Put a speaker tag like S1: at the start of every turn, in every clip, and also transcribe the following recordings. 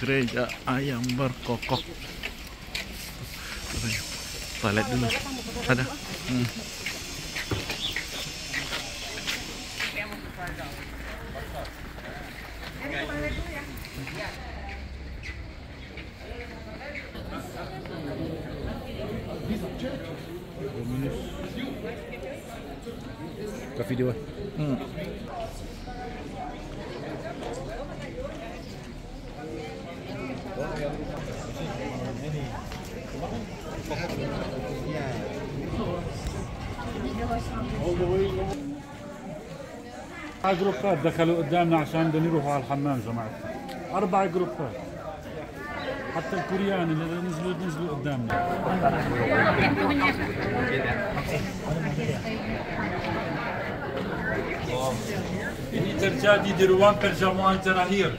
S1: Gereja Ayam Berkokok. Toilet dulu. Ada.
S2: Ke video. جروبات دخلوا قدامنا عشان بدهم يروحوا على الحمام جماعة 4 جروبات حتى الكوريان اللي نزلوا قدامنا ini terjadi di ruang perjamuan terakhir.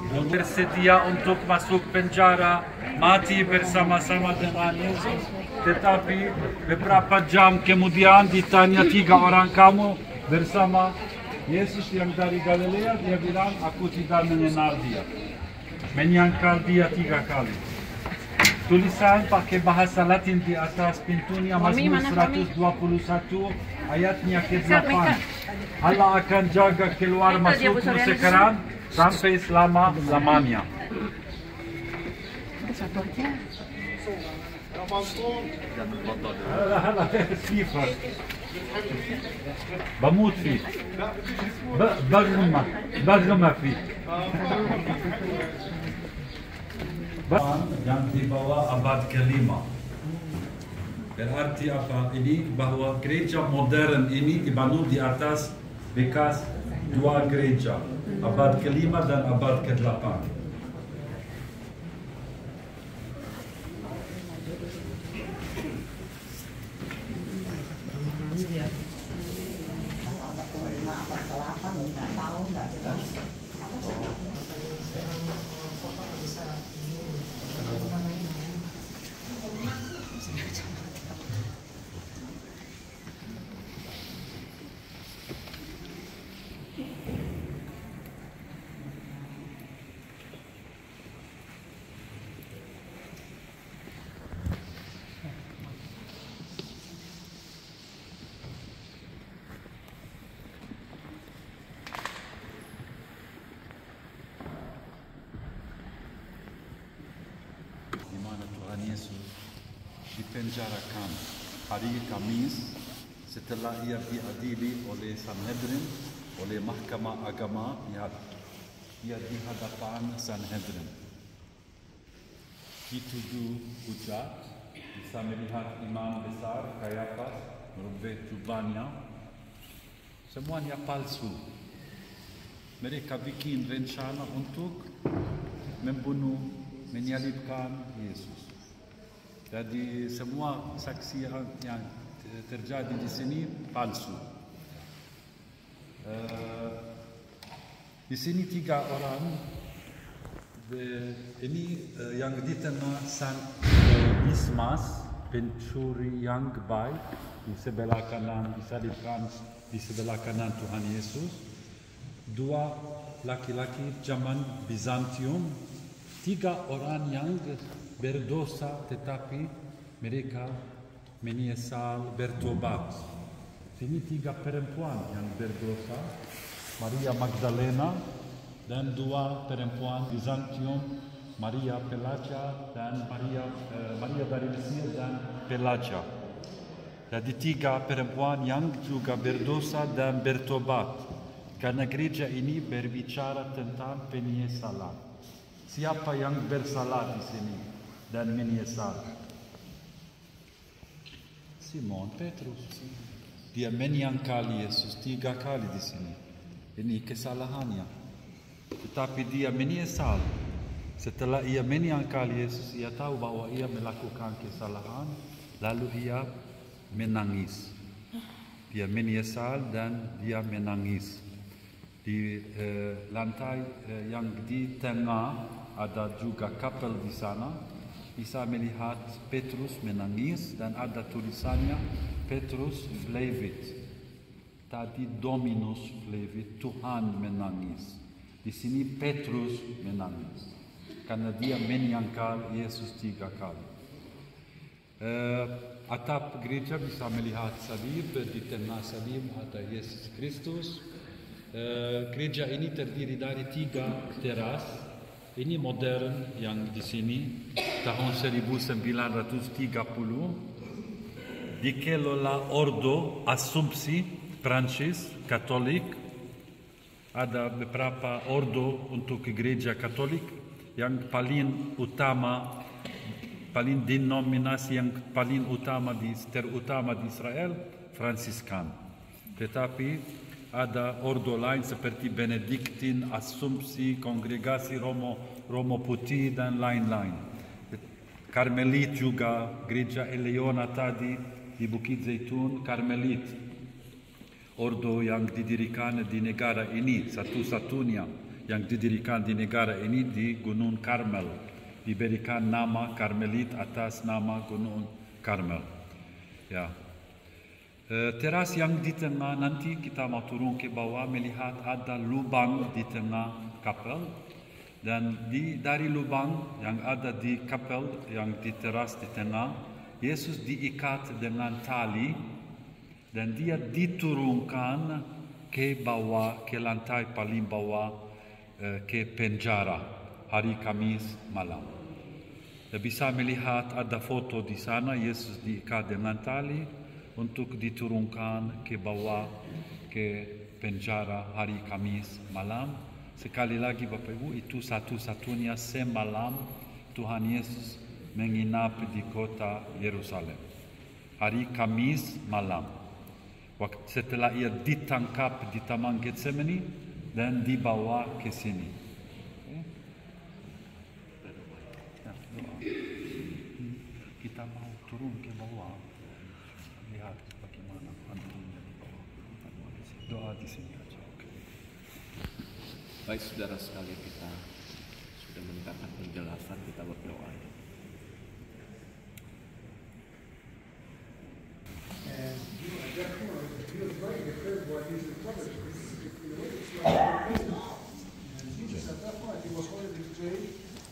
S2: Bersedia untuk masuk penjara, mati bersama-sama dengan Yesus. Tetapi beberapa jam kemudian ditanya 3 orang kamu bersama Yesus yang dari Galilea, dia bilang aku tidak mengenal dia. Menyangkal dia 3 kali. Tulisan pakai bahasa Latin di atas pintunya Mazmur 121 ayatnya ke-8. Allah akan jaga keluar masukmu sekarang sampai selama-lamanya. صفر بموت فيه بغمة فيه yang dibawa abad ke-5. Berarti apa? Ini bahwa gereja modern ini dibangun di atas bekas 2 gereja, abad ke-5 dan abad ke-8. Yesus dipenjarakan hari Kamis setelah ia diadili oleh Sanhedrin, oleh Mahkamah Agama. Ia di hadapan Sanhedrin dituduh hujat, bisa melihat imam besar Kayafas merubah jubahnya. Semuanya palsu. Mereka bikin rencana untuk membunuh, menyalibkan Yesus. Jadi semua saksi yang terjadi di sini palsu. Di sini 3 orang. Ini yang ditenang San Dismas, pencuri yang baik, di sebelah kanan disalibkan di sebelah kanan Tuhan Yesus. 2 laki-laki zaman Bizantium, 3 orang yang berdosa tetapi mereka menyesal bertobat. Ini 3 perempuan yang berdosa, Maria Magdalena dan 2 perempuan Bizantium, Maria Pelagia dan Maria dari Mesir dan Pelagia. Jadi 3 perempuan yang juga berdosa dan bertobat. Karena gereja ini berbicara tentang penyesalan. Siapa yang bersalah di sini dan menyesal? Simon Petrus. Dia menyangkal Yesus 3 kali di sini. Ini kesalahannya. Tetapi dia menyesal. Setelah ia menyangkal Yesus, ia tahu bahwa ia melakukan kesalahan, lalu ia menangis. Dia menyesal dan dia menangis. Di lantai yang di tengah ada juga kapel di sana. Bisa melihat Petrus menangis dan ada tulisannya Petrus Flevit. Tadi Dominus Flevit, Tuhan menangis. Di sini Petrus menangis. karena dia menyangkal Yesus 3 kali. Atap gereja bisa melihat salib, di tengah salib ada Yesus Kristus. Gereja ini terdiri dari 3 teras. Ini modern yang di sini tahun 1930 dikelola Ordo Assumpsi Prancis Katolik. Ada beberapa ordo untuk gereja Katolik. Yang paling utama, paling denominasi yang paling terutama di Israel, Fransiskan. Tetapi ada ordo lain seperti Benediktin, Assumpsi, Kongregasi Romo Putih, dan lain-lain. Karmelit juga, gereja Eleona tadi di Bukit Zaitun, Karmelit. Ordo yang didirikan di negara ini, satu-satunya yang didirikan di negara ini di Gunung Karmel. Diberikan nama Karmelit atas nama Gunung Karmel. Ya. Teras yang di tengah, nanti kita mau turun ke bawah melihat ada lubang di tengah kapel. Dan dari lubang yang ada di kapel, yang di teras di tengah, Yesus diikat dengan tali dan dia diturunkan ke bawah, ke lantai paling bawah, ke penjara hari Kamis malam. Bisa melihat ada foto di sana, Yesus diikat dengan tali untuk diturunkan ke bawah ke penjara hari Kamis malam. Sekali lagi Bapak Ibu, itu satu-satunya semalam Tuhan Yesus menginap di kota Yerusalem. Hari Kamis malam. Setelah ia ditangkap di Taman Getsemani dan dibawa ke sini. Kita mau turun ke bawah, lihat bagaimana antunya di bawah. Doa di sini aja.
S3: Baik saudara sekali, kita sudah mendengarkan penjelasan, kita berdoa.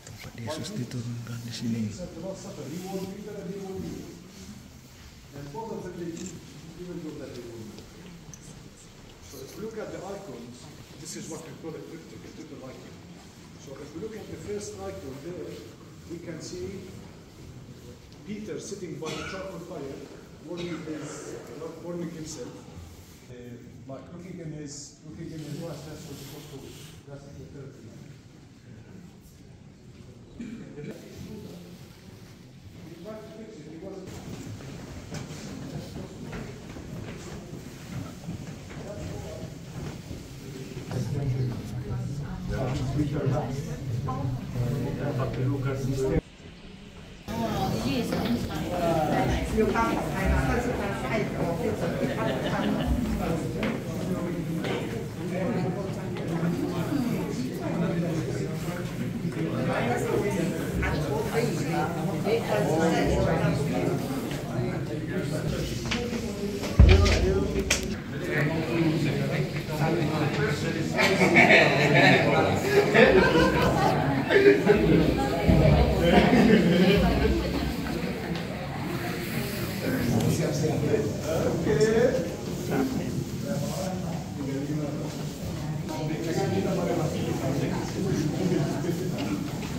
S1: Tempat Yesus diturunkan di sini.
S4: So if we look at the icons, this is what we call a triple icon. So if we look at the first icon there, we can see Peter sitting by the charcoal fire, warming himself. Like looking in his watch, that's what it's supposed to be. That's the third thing.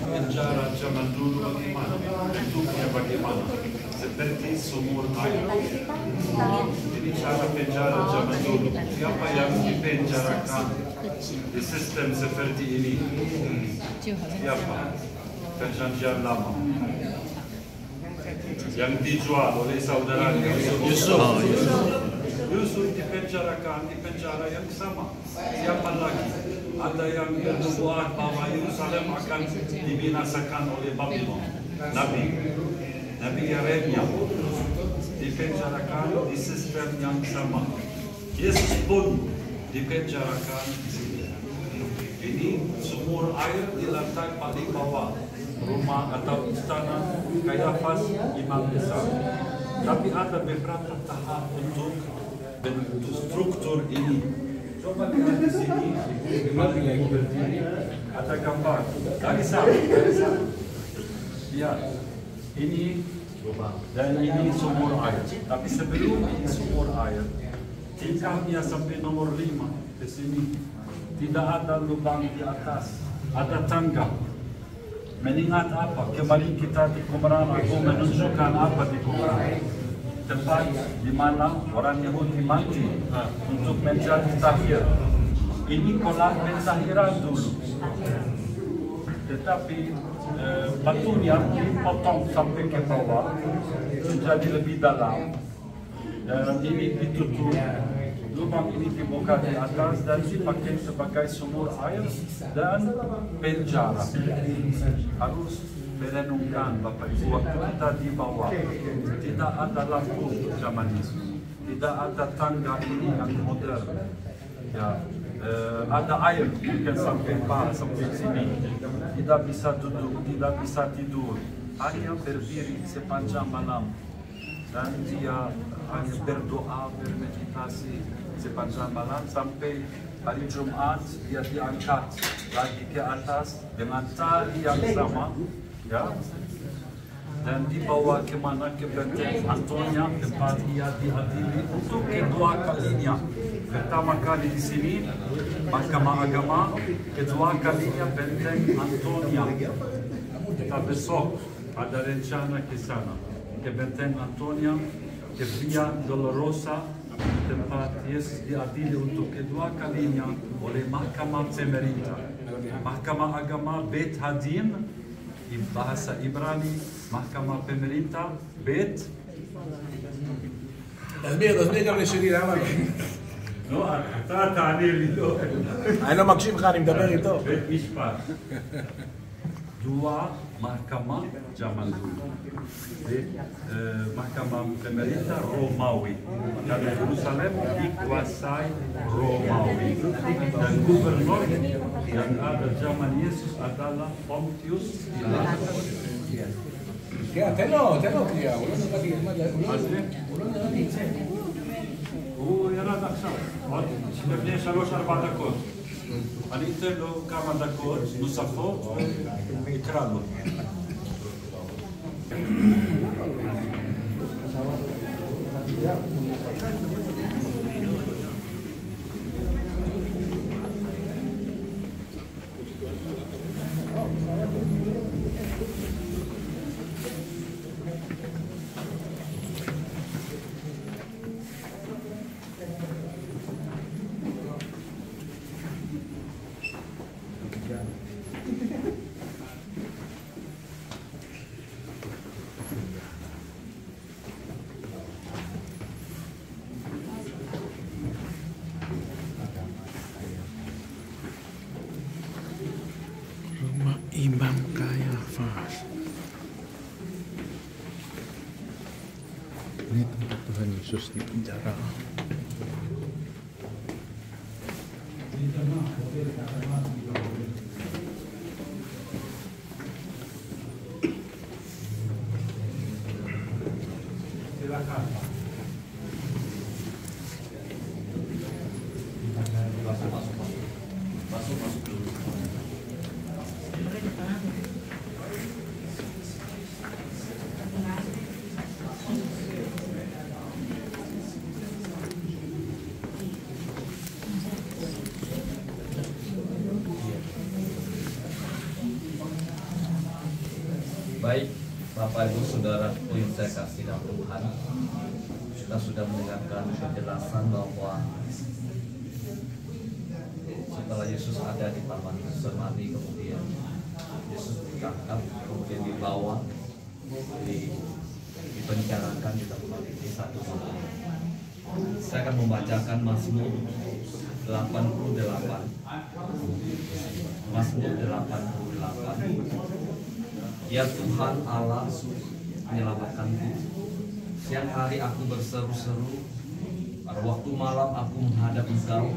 S2: Penjara zaman dulu bagaimana? Bentuknya bagaimana? Seperti sumur air. Jadi cara penjara zaman dulu. Siapa yang dipenjarakan di sistem seperti ini? Siapa? Perjanjian lama. Yang dijual oleh saudara Yusuf. Yusuf dipenjarakan di penjara yang sama. Siapa lagi? Ada yang bernubuat bahwa Yerusalem akan dibinasakan oleh Babylon. Nabi Yeremia dipenjarakan di sistem yang sama. Yesus pun dipenjarakan di sini. Ini sumur air di lantai paling bawah rumah atau istana Kayafas imam besar. Tapi ada beberapa tahap untuk bentuk struktur ini. Coba lihat di sini, di mana yang berdiri, ada gambar. Dari sana. Ya, ini dan ini sumur air. Tapi sebelum ini sumur air, tingkatnya sampai nomor 5 di sini. Tidak ada lubang di atas, ada tangga. Mengingat apa? Kemarin kita di Qumran, aku menunjukkan apa di Qumran. Tempat di mana orang Yahudi mati untuk menjadi tahir. Ini kolam pentahiran dulu. Tetapi batunya dipotong sampai ke bawah menjadi lebih dalam. Dan ini ditutup. Lubang ini dibuka di atas dan dipakai sebagai sumur air dan penjara. Harus merenungkan Bapak Ibu, waktu kita di bawah tidak ada lampu zaman Yesus, tidak ada tangga ini yang modern. Ya, ada air mungkin sampai sini, tidak bisa duduk, tidak bisa tidur, hanya berdiri sepanjang malam dan dia hanya berdoa, bermeditasi sepanjang malam sampai hari Jumat dia diangkat lagi ke atas dengan tali yang sama, ya, dan dibawa kemana, ke benteng Antonia tempat ia diadili untuk kedua kalinya. Pertama kali di sini Mahkamah Agama, kedua kalinya benteng Antonia. Kita besok ada rencana ke sana, ke benteng Antonia, ke Via Dolorosa, tempat Yesus diadili untuk kedua kalinya oleh Mahkamah Pemerintah. Mahkamah Agama Bet Hadin, bahasa Ibrani, Mahkamah Pemerintah, Bet.
S1: תסביר גם לשני, למה?
S2: לא, אתה תענה לי, לא.
S1: אני לא מקשיב לך, אני מדבר איתו.
S2: בית משפט. Dua mahkamah zaman dulu. Mahkamah Pemerintah Romawi. Dan Yerusalem dikuasai Romawi. Dan gubernur yang ada zaman Yesus adalah Pontius Pilatus.
S1: תן לו קריאה, הוא לא נראה לי ילמד, הוא לא נראה לי יצא.
S2: הוא ירד עכשיו, עוד לפני 3-4 דקות. אני אתן לו כמה דקות נוספות ואקרא לו.
S1: Imam Kayafas. Ini tempat Tuhan Yesus di penjara.
S3: Baik, Bapak Ibu Saudaraku yang saya kasih dalam Tuhan, kita sudah mendengarkan penjelasan bahwa setelah Yesus ada di Taman Getsemani, kemudian Yesus ditangkap, kemudian dibawa, dipenjarakan di tempat di satu malam. Saya akan membacakan Mazmur 88. Mazmur 88. Ya Tuhan Allah, menyelamatkanku. Siang hari aku berseru-seru, pada waktu malam aku menghadap Engkau.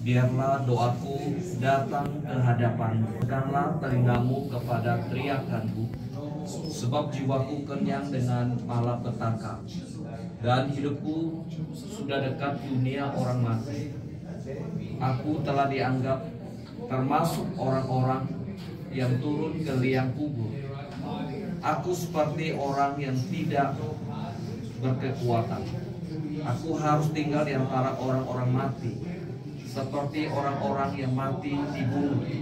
S3: Biarlah doaku datang ke hadapan-Mu. Berikanlah telingamu kepada teriakanku, sebab jiwaku kenyang dengan malapetaka, dan hidupku sudah dekat dunia orang mati. aku telah dianggap termasuk orang-orang yang turun ke liang kubur. Aku seperti orang yang tidak berkekuatan. Aku harus tinggal di antara orang-orang mati, seperti orang-orang yang mati di bumi,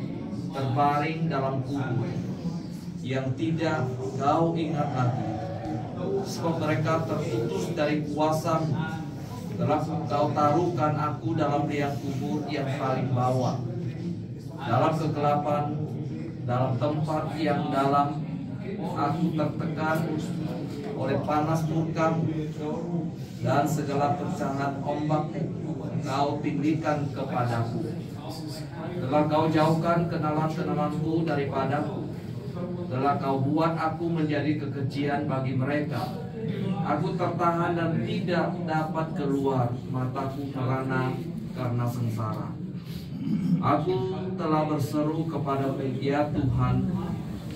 S3: terbaring dalam kubur, yang tidak kau ingat lagi. Sebab mereka terputus dari kuasa-Mu. Telah kau taruhkan aku dalam liang kubur yang paling bawah, dalam kegelapan, dalam tempat yang dalam. Aku tertekan oleh panas murka-Mu, dan segala pecahan ombak kau tinggikan kepadaku. Telah kau jauhkan kenalan-kenalanku daripadaku. Telah kau buat aku menjadi kekejian bagi mereka. Aku tertahan dan tidak dapat keluar, mataku merana karena sengsara. Aku telah berseru kepadamu, ya Tuhan,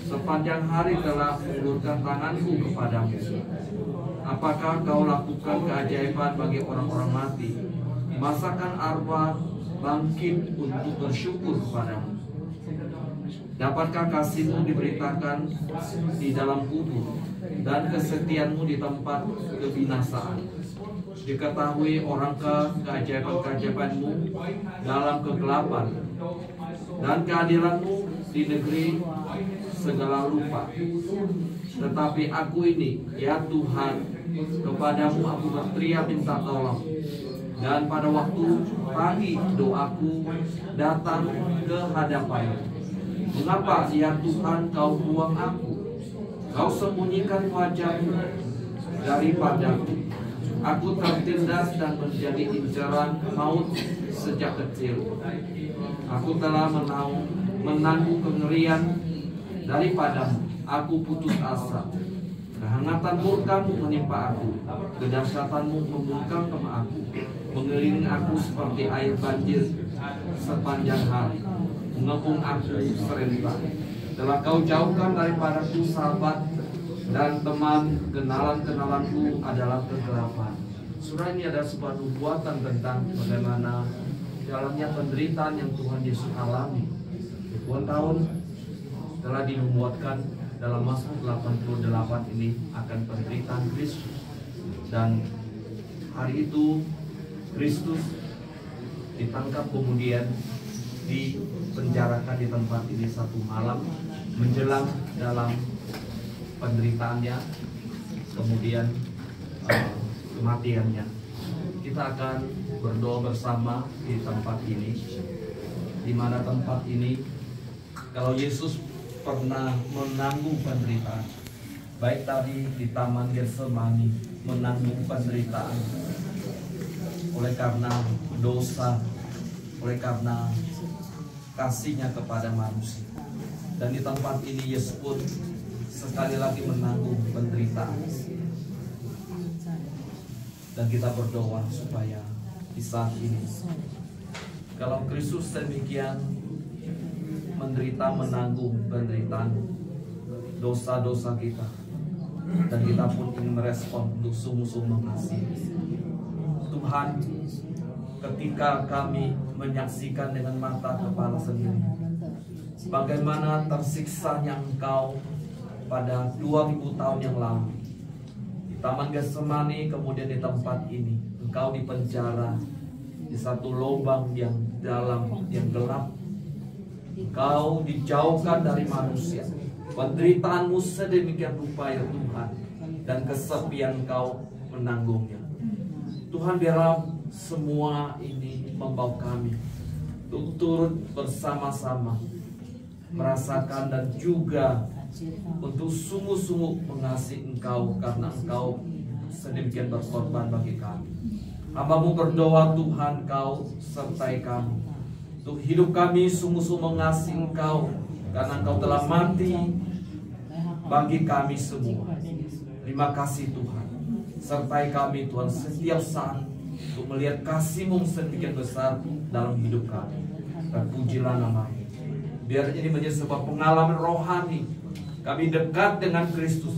S3: sepanjang hari telah mengulurkan tanganku kepadamu. Apakah kau lakukan keajaiban bagi orang-orang mati? Masakan arwah bangkit untuk bersyukur kepadamu? Dapatkah kasih-Mu diberitakan di dalam kubur, dan kesetiaan-Mu di tempat kebinasaan? Diketahui orangkah keajaiban-keajaiban-Mu dalam kegelapan, dan keadilan-Mu di negeri segala lupa? Tetapi aku ini, ya Tuhan, kepadamu aku berteriak minta tolong. Dan pada waktu pagi doaku datang ke hadapan-Mu. Mengapa ya Tuhan kau buang aku? Kau sembunyikan wajah-Mu daripadaku. Aku tertindas dan menjadi incaran maut sejak kecil. Aku telah menanggung kengerian daripadamu. Aku putus asa. Kehangatan murka-Mu menimpa aku. Kedahsyatan-Mu membungkam aku, mengelilingi aku seperti air banjir sepanjang hari, mengepung aku serentak. Telah kau jauhkan daripadaku sahabat dan teman, kenalan-kenalanku adalah kegelapan. Surah ini ada sebuah nubuatan tentang bagaimana jalannya penderitaan yang Tuhan Yesus alami. Ribuan tahun telah dinubuatkan dalam Mazmur 88 ini akan penderitaan Kristus. Dan hari itu Kristus ditangkap, kemudian dipenjarakan di tempat ini satu malam menjelang dalam penderitaannya, kemudian kematiannya. Kita akan berdoa bersama di tempat ini, di mana tempat ini kalau Yesus pernah menanggung penderitaan, baik tadi di Taman Getsemani menanggung penderitaan oleh karena dosa, oleh karena kasihnya kepada manusia. Dan di tempat ini Yesus pun sekali lagi menanggung penderitaan. Dan kita berdoa supaya di saat ini, kalau Kristus demikian menderita, menanggung penderitaan dosa-dosa kita, dan kita pun ingin merespon untuk sungguh-sungguh mengasihi Tuhan. Ketika kami menyaksikan dengan mata kepala sendiri bagaimana tersiksanya Engkau pada 2000 tahun yang lalu di Taman Getsemani, kemudian di tempat ini Engkau dipenjara di satu lubang yang dalam, yang gelap. Engkau dijauhkan dari manusia. Penderitaan-Mu sedemikian rupa ya Tuhan, dan kesepian Engkau menanggungnya. Tuhan, biarlah semua ini membawa kami untuk turut bersama-sama merasakan dan juga untuk sungguh-sungguh mengasihi Engkau, karena Engkau sedemikian berkorban bagi kami. Hamba-Mu berdoa Tuhan, Engkau sertai kami untuk hidup kami sungguh-sungguh mengasihi Engkau, karena Engkau telah mati bagi kami semua. Terima kasih Tuhan, sertai kami Tuhan setiap saat untuk melihat kasih-Mu sedemikian besar dalam hidup kami. Terpujilah nama-Mu. Biar ini menjadi sebuah pengalaman rohani. Kami dekat dengan Kristus.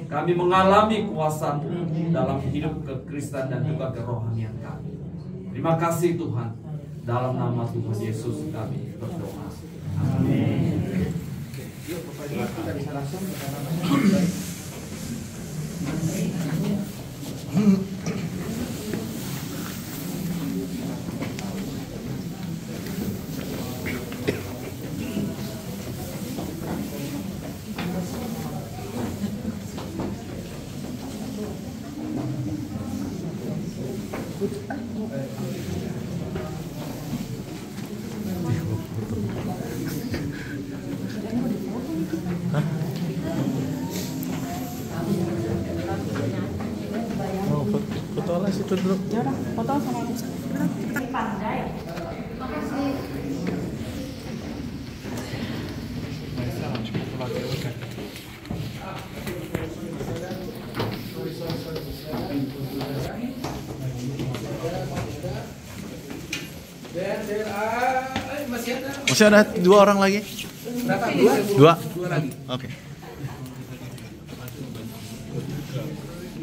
S3: Kami mengalami kuasa-Mu dalam hidup kekristenan dan juga kerohanian kami. Terima kasih Tuhan. Dalam nama Tuhan Yesus kami berdoa.
S1: Yuk, Bapak Ibu, kita bisa langsung ke dalam.
S5: Foto lah situ dulu.
S6: Ya udah, foto sama Musa. Pandai. Makasih.
S5: Masih ada 2 orang lagi?
S1: Berapa?
S5: 2?
S1: 2 lagi.
S5: Oke.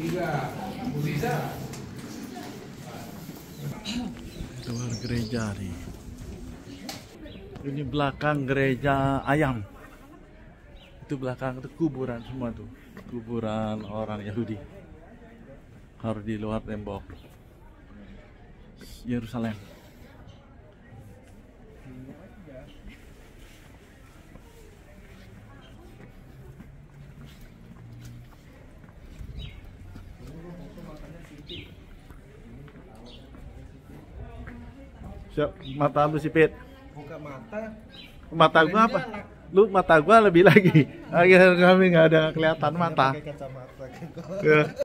S1: 3. Bisa.
S5: Luar gereja nih. Ini belakang gereja ayam. Itu belakang itu kuburan semua tuh. Kuburan orang Yahudi. Harus di luar tembok Yerusalem. Siap, mata lu sipit.
S1: Buka mata.
S5: Mata gua apa? Lu mata gua lebih lagi. Akhirnya kami nggak ada kelihatan mata.
S1: Pakai kacamata.
S5: Ya.